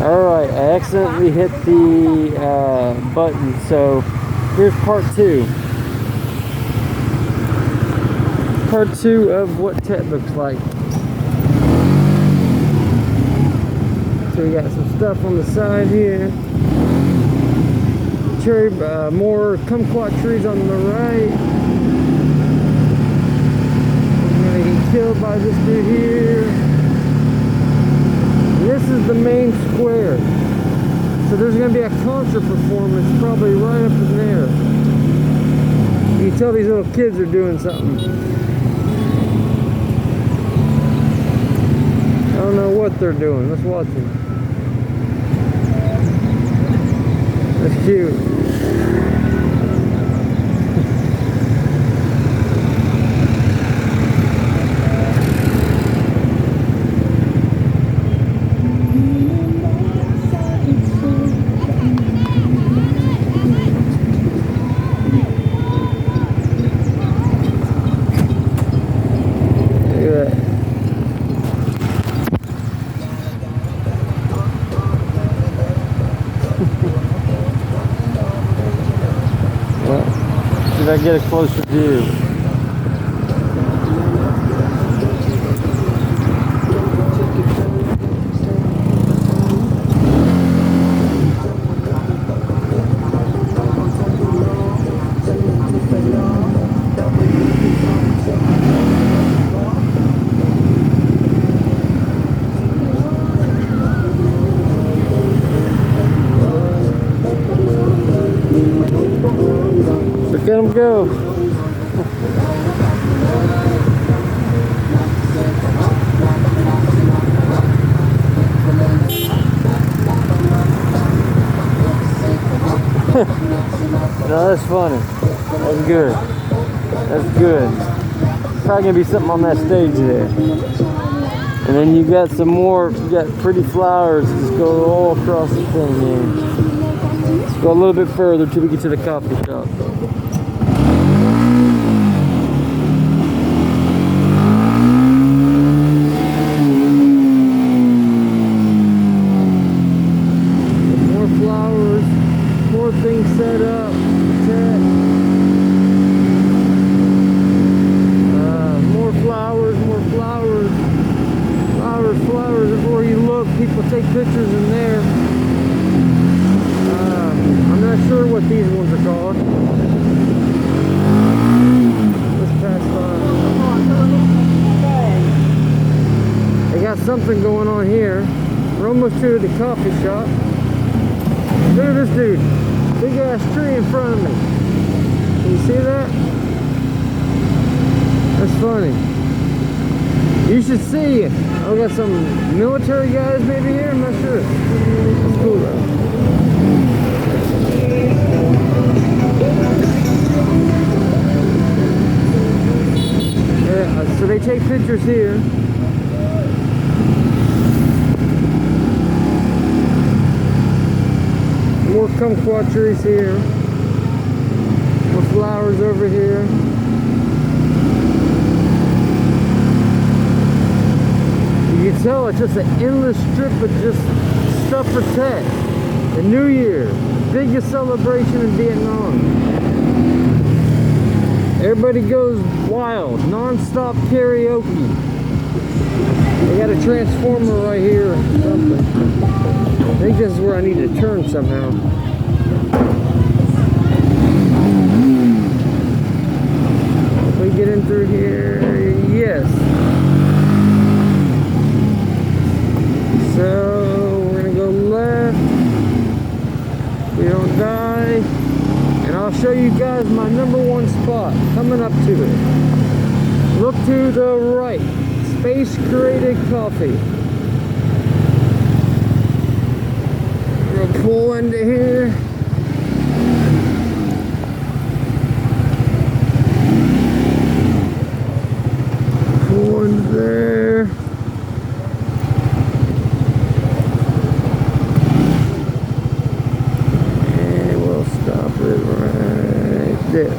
Alright, I accidentally hit the button, so here's part 2. Part 2 of what Tet looks like. So we got some stuff on the side here. Cherry, more kumquat trees on the right. We're gonna get killed by this dude here. And this is the main square. So there's gonna be a concert performance probably right up in there. You can tell these little kids are doing something. I don't know what they're doing. Let's watch them. That's cute. If I get a closer view. Look at him go. No, that's funny. That's good. That's good. Probably gonna be something on that stage there. And then you got some more, you got pretty flowers. Just go all across the thing here. Let's go a little bit further till we get to the coffee shop. More flowers, more things set up. More flowers, more flowers. Flowers, flowers. Everywhere you look, people take pictures in there. I'm not sure what these ones are called. Let's pass by. They got something going on here. We're almost to the coffee shop. Look at this dude. Big ass tree in front of me. Can you see that? That's funny. You should see it. We got some military guys maybe here. I'm not sure. It's cool though. Yeah, so they take pictures here. More kumquat trees here. More flowers over here. You can tell it's just an endless strip of just stuff for Tet. The New Year, biggest celebration in Vietnam. Everybody goes wild, non-stop karaoke. They got a transformer right here or something. I think this is where I need to turn somehow. If we get in through here, yes. So we're gonna go left. We don't die. And I'll show you guys my #1 spot coming up to it. Look to the right. Space Created Coffee. We're gonna pull into here. Pull into there. And we'll stop it right there.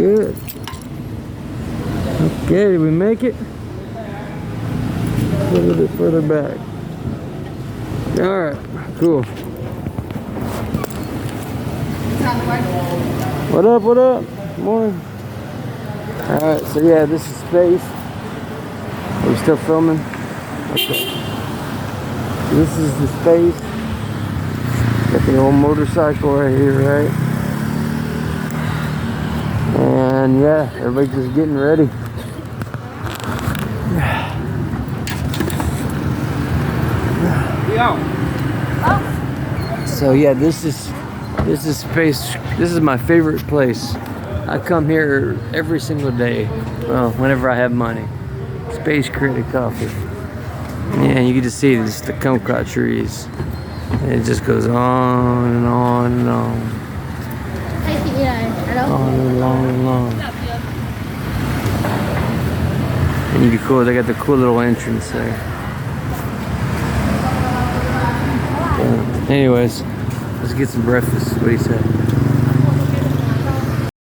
good. Okay, did we make it? A little bit further back. Alright, cool. What up, what up? Morning. Alright, so yeah, this is space. Are we still filming? Okay. This is the space. Got the old motorcycle right here, right? And yeah, everybody's just getting ready. So yeah, this is space. This is my favorite place. I come here every single day. Well, whenever I have money. Space Creative Coffee. Yeah, you can just see this, the kumquat trees. And it just goes on and on and on. On and on and on. And you can cool. They got the cool little entrance there. Yeah. Anyways, let's get some breakfast. What do you say?